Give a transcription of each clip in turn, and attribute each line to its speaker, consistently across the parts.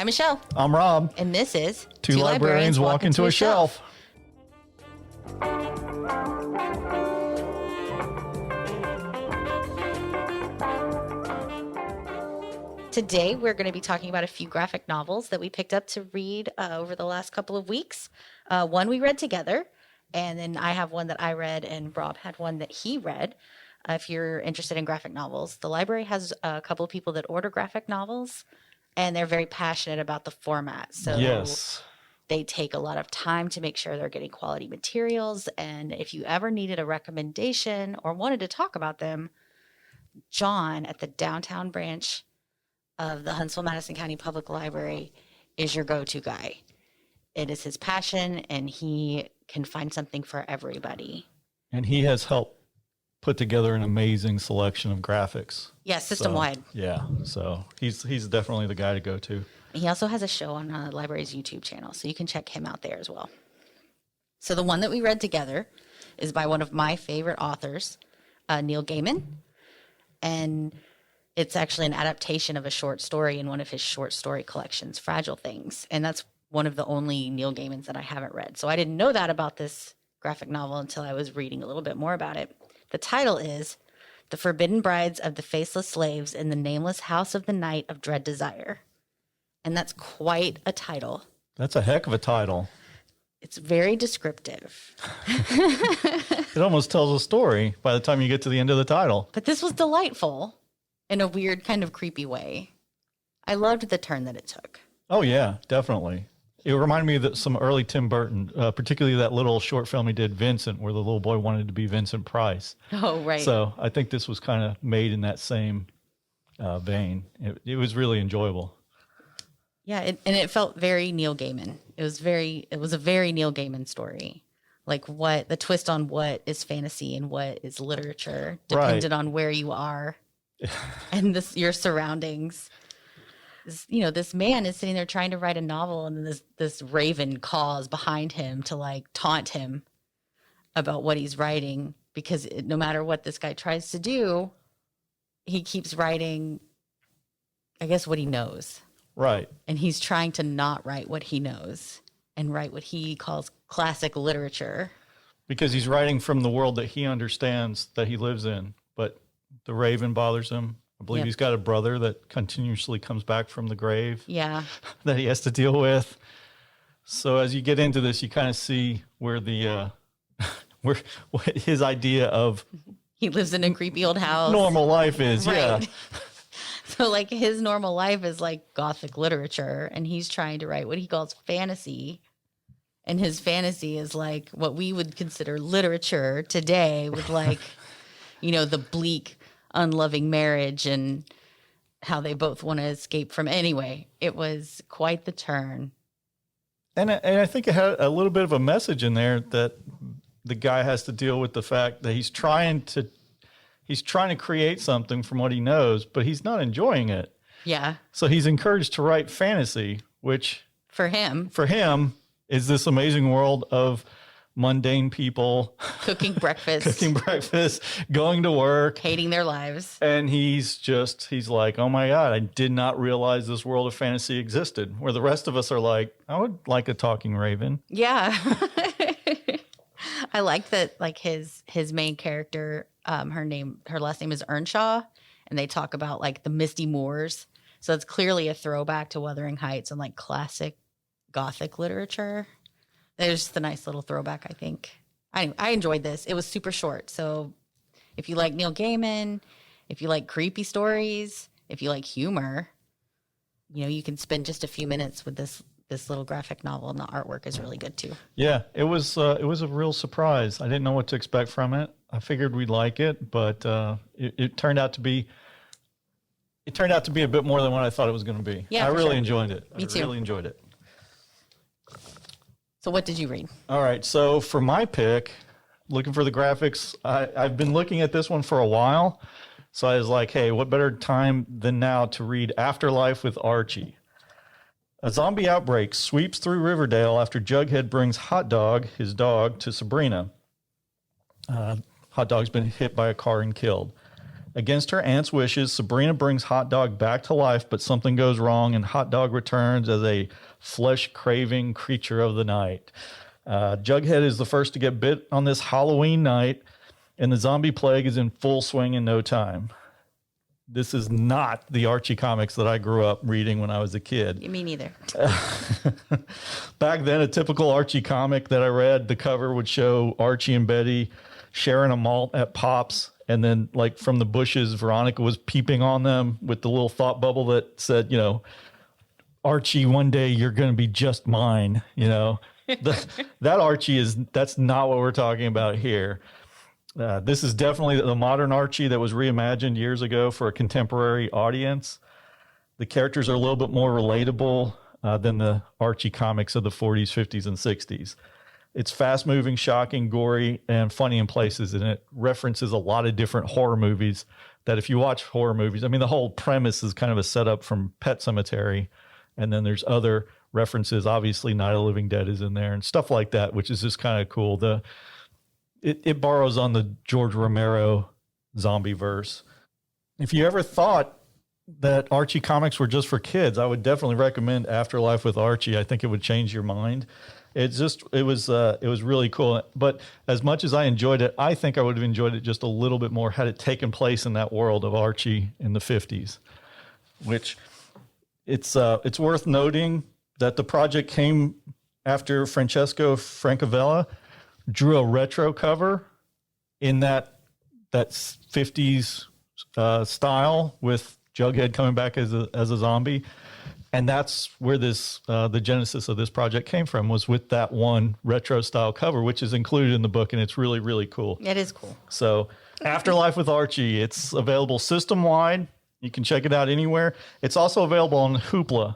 Speaker 1: I'm Michelle.
Speaker 2: I'm Rob.
Speaker 1: And this is
Speaker 2: Two Librarians Walk into a Shelf.
Speaker 1: Today, we're going to be talking about a few graphic novels that we picked up to read over the last couple of weeks. One we read together, and then I have one that I read, and Rob had one that he read. If you're interested in graphic novels, the library has a couple of people that order graphic novels, and they're very passionate about the format. So
Speaker 2: Yes.
Speaker 1: They take a lot of time to make sure they're getting quality materials. And if you ever needed a recommendation or wanted to talk about them, John at the downtown branch of the Huntsville-Madison County Public Library is your go-to guy. It is his passion, and he can find something for everybody.
Speaker 2: And he has helped put together an amazing selection of graphics.
Speaker 1: Yeah, system-wide.
Speaker 2: So he's definitely the guy to go to.
Speaker 1: He also has a show on the library's YouTube channel, so you can check him out there as well. So the one that we read together is by one of my favorite authors, Neil Gaiman, and it's actually an adaptation of a short story in one of his short story collections, Fragile Things. And that's one of the only Neil Gaimans that I haven't read. So I didn't know that about this graphic novel until I was reading a little bit more about it. The title is The Forbidden Brides of the Faceless Slaves in the Nameless House of the Night of Dread Desire. And that's quite a title.
Speaker 2: That's a heck of a title.
Speaker 1: It's very descriptive.
Speaker 2: It almost tells a story by the time you get to the end of the title.
Speaker 1: But this was delightful in a weird kind of creepy way. I loved the turn that it took.
Speaker 2: Oh, yeah, definitely. It reminded me of some early Tim Burton, particularly that little short film he did, Vincent, where the little boy wanted to be Vincent Price.
Speaker 1: Oh, right.
Speaker 2: So I think this was kind of made in that same vein. It was really enjoyable.
Speaker 1: Yeah, and it felt very Neil Gaiman. It was a very Neil Gaiman story. Like what the twist on what is fantasy and what is literature depended on where you are and your surroundings. This man is sitting there trying to write a novel, and this raven caws behind him to like taunt him about what he's writing, because no matter what this guy tries to do, he keeps writing, I guess, what he knows.
Speaker 2: Right.
Speaker 1: And he's trying to not write what he knows and write what he calls classic literature.
Speaker 2: Because he's writing from the world that he understands, that he lives in, but the raven bothers him. I believe he's got a brother that continuously comes back from the grave.
Speaker 1: Yeah.
Speaker 2: That he has to deal with. So as you get into this, you kind of see where what his idea of
Speaker 1: he lives in a creepy old house.
Speaker 2: Normal life is,
Speaker 1: right.
Speaker 2: Yeah.
Speaker 1: So like his normal life is like Gothic literature, and he's trying to write what he calls fantasy. And his fantasy is like what we would consider literature today, with like, the bleak, unloving marriage and how they both want to escape from. Anyway, it was quite the turn.
Speaker 2: And I think it had a little bit of a message in there that the guy has to deal with the fact that he's trying to create something from what he knows, but he's not enjoying it.
Speaker 1: Yeah.
Speaker 2: So he's encouraged to write fantasy, which for him is this amazing world of mundane people
Speaker 1: cooking breakfast,
Speaker 2: going to work,
Speaker 1: hating their lives.
Speaker 2: And he's like, oh my God, I did not realize this world of fantasy existed, where the rest of us are like, I would like a talking raven.
Speaker 1: Yeah. I like that, like his main character, her last name is Earnshaw, and they talk about like the misty moors. So it's clearly a throwback to Wuthering Heights and like classic Gothic literature. There's the nice little throwback, I think. I enjoyed this. It was super short. So if you like Neil Gaiman, if you like creepy stories, if you like humor, you can spend just a few minutes with this little graphic novel, and the artwork is really good too. Yeah,
Speaker 2: it was a real surprise. I didn't know what to expect from it. I figured we'd like it, but it turned out to be a bit more than what I thought it was going to be.
Speaker 1: Yeah,
Speaker 2: I really enjoyed it.
Speaker 1: Me too.
Speaker 2: I really enjoyed it.
Speaker 1: So what did you read?
Speaker 2: All right. So for my pick, looking for the graphics, I've been looking at this one for a while. So I was like, hey, what better time than now to read Afterlife with Archie? A zombie outbreak sweeps through Riverdale after Jughead brings Hot Dog, his dog, to Sabrina. Hot Dog's been hit by a car and killed. Against her aunt's wishes, Sabrina brings Hot Dog back to life, but something goes wrong, and Hot Dog returns as a flesh-craving creature of the night. Jughead is the first to get bit on this Halloween night, and the zombie plague is in full swing in no time. This is not the Archie comics that I grew up reading when I was a kid.
Speaker 1: Me neither.
Speaker 2: Back then, a typical Archie comic that I read, the cover would show Archie and Betty sharing a malt at Pops. And then, like, from the bushes, Veronica was peeping on them with the little thought bubble that said, you know, Archie, one day you're going to be just mine. You know, that Archie that's not what we're talking about here. This is definitely the modern Archie that was reimagined years ago for a contemporary audience. The characters are a little bit more relatable than the Archie comics of the 40s, 50s, and 60s. It's fast-moving, shocking, gory, and funny in places, and it references a lot of different horror movies that if you watch horror movies, I mean, the whole premise is kind of a setup from Pet Sematary, and then there's other references. Obviously, Night of the Living Dead is in there and stuff like that, which is just kind of cool. It borrows on the George Romero zombie verse. If you ever thought that Archie comics were just for kids, I would definitely recommend Afterlife with Archie. I think it would change your mind. It was really cool. But as much as I enjoyed it, I think I would have enjoyed it just a little bit more had it taken place in that world of Archie in the 50s, which it's worth noting that the project came after Francesco Francavilla drew a retro cover in that 50s style with Jughead coming back as a zombie. And that's where the genesis of this project came from, was with that one retro style cover, which is included in the book. And it's really, really cool.
Speaker 1: It is cool.
Speaker 2: So Afterlife with Archie, it's available system wide. You can check it out anywhere. It's also available on Hoopla.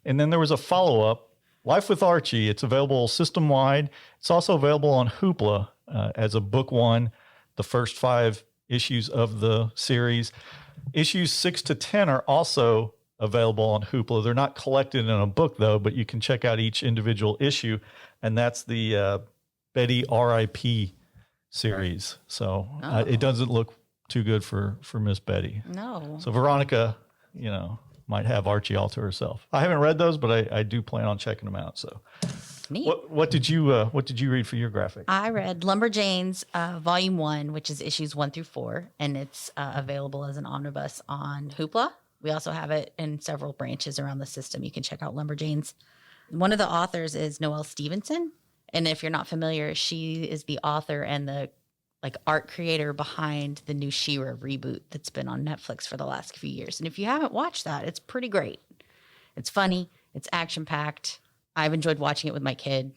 Speaker 2: And then there was a follow-up, Life with Archie. It's available system wide. It's also available on Hoopla as a book one, the first 5 issues of the series. Issues 6 to 10 are also available on Hoopla. They're not collected in a book, though, but you can check out each individual issue, and that's the Betty R.I.P. series. So it doesn't look too good for Miss Betty.
Speaker 1: No.
Speaker 2: So Veronica, you know, might have Archie all to herself. I haven't read those, but I do plan on checking them out. So,
Speaker 1: neat.
Speaker 2: What did you read for your graphic?
Speaker 1: I read Lumberjanes Volume 1, which is issues 1 through 4, and it's available as an omnibus on Hoopla. We also have it in several branches around the system. You can check out Lumberjanes. One of the authors is Noelle Stevenson, and if you're not familiar, she is the author and the art creator behind the new She-Ra reboot that's been on Netflix for the last few years. And if you haven't watched that, it's pretty great. It's funny. It's action-packed. I've enjoyed watching it with my kid.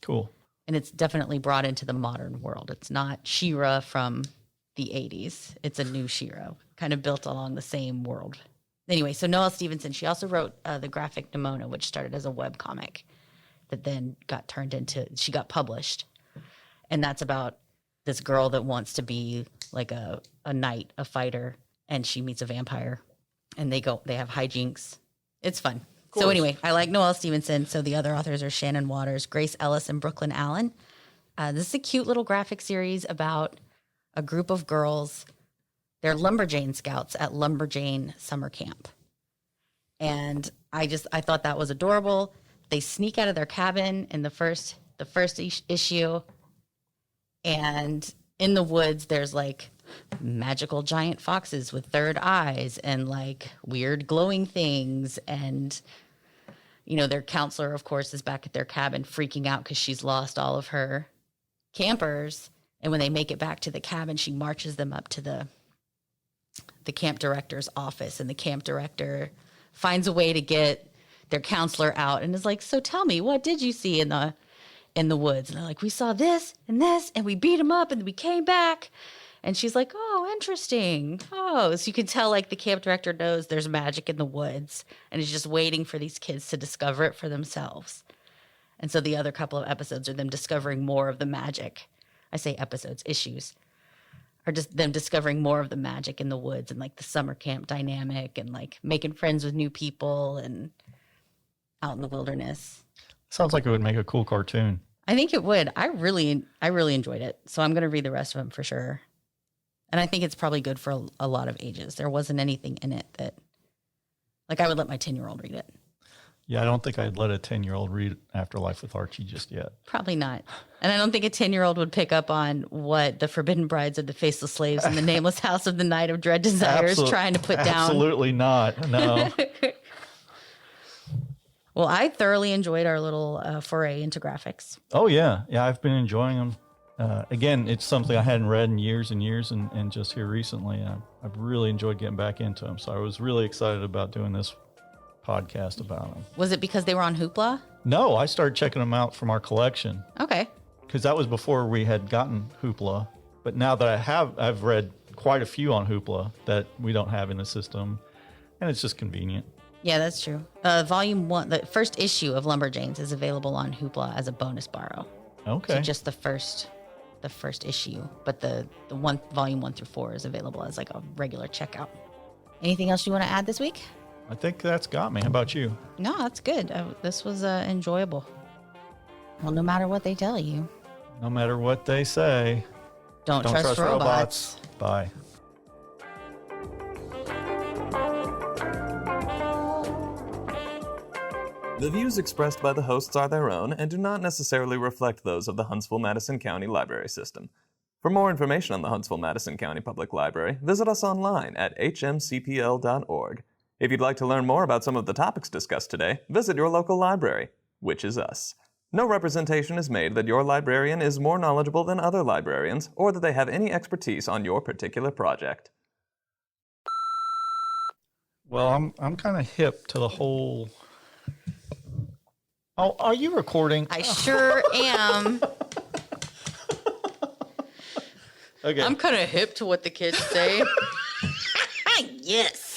Speaker 2: Cool.
Speaker 1: And it's definitely brought into the modern world. It's not She-Ra from the 80s. It's a new She-Ra, kind of built along the same world. Anyway, so Noelle Stevenson, she also wrote the graphic Nimona, which started as a webcomic that then she got published. And that's about this girl that wants to be like a knight, a fighter, and she meets a vampire, and they have hijinks. It's fun. So anyway, I like Noelle Stevenson. So the other authors are Shannon Waters, Grace Ellis, and Brooklyn Allen. This is a cute little graphic series about a group of girls. They're Lumberjane scouts at Lumberjane summer camp. And I thought that was adorable. They sneak out of their cabin in the first issue. And in the woods, there's like magical giant foxes with third eyes and like weird glowing things. And, you know, their counselor, of course, is back at their cabin freaking out because she's lost all of her campers. And when they make it back to the cabin, she marches them up to the camp director's office. And the camp director finds a way to get their counselor out and is like, so tell me, what did you see in the woods? And they're like, we saw this, and we beat him up, and we came back. And she's like, oh, interesting. Oh, so you can tell like the camp director knows there's magic in the woods and is just waiting for these kids to discover it for themselves. And so the other couple of episodes are them discovering more of the magic. I say episodes, issues are just them discovering more of the magic in the woods and like the summer camp dynamic and like making friends with new people and out in the wilderness.
Speaker 2: Sounds like it would make a cool cartoon.
Speaker 1: I think it would. I really enjoyed it. So I'm going to read the rest of them for sure. And I think it's probably good for a lot of ages. There wasn't anything in it that, like, I would let my 10-year-old read it.
Speaker 2: Yeah, I don't think I'd let a 10-year-old read Afterlife with Archie just yet.
Speaker 1: Probably not. And I don't think a 10-year-old would pick up on what the Forbidden Brides of the Faceless Slaves and the Nameless House of the Night of Dread Desires trying to put down.
Speaker 2: Absolutely not. No.
Speaker 1: Well, I thoroughly enjoyed our little foray into graphics.
Speaker 2: Oh, yeah. Yeah, I've been enjoying them. Again, it's something I hadn't read in years and years, and just here recently, I've really enjoyed getting back into them. So I was really excited about doing this podcast about them.
Speaker 1: Was it because they were on Hoopla?
Speaker 2: No, I started checking them out from our collection.
Speaker 1: Okay.
Speaker 2: Because that was before we had gotten Hoopla. But now that I've read quite a few on Hoopla that we don't have in the system, and it's just convenient.
Speaker 1: Yeah, that's true. Volume 1, the first issue of Lumberjanes is available on Hoopla as a bonus borrow.
Speaker 2: Okay.
Speaker 1: So just the first issue, but the one volume 1 through 4 is available as like a regular checkout. Anything else you want to add this week?
Speaker 2: I think that's got me. How about you?
Speaker 1: No, that's good. This was enjoyable. Well, no matter what they tell you.
Speaker 2: No matter what they say.
Speaker 1: Don't trust robots.
Speaker 2: Bye.
Speaker 3: The views expressed by the hosts are their own and do not necessarily reflect those of the Huntsville-Madison County Library System. For more information on the Huntsville-Madison County Public Library, visit us online at hmcpl.org. If you'd like to learn more about some of the topics discussed today, visit your local library, which is us. No representation is made that your librarian is more knowledgeable than other librarians or that they have any expertise on your particular project.
Speaker 2: Well, I'm kind of hip to the whole... Oh, are you recording?
Speaker 1: I sure am.
Speaker 2: Okay.
Speaker 1: I'm kind of hip to what the kids say. Yes.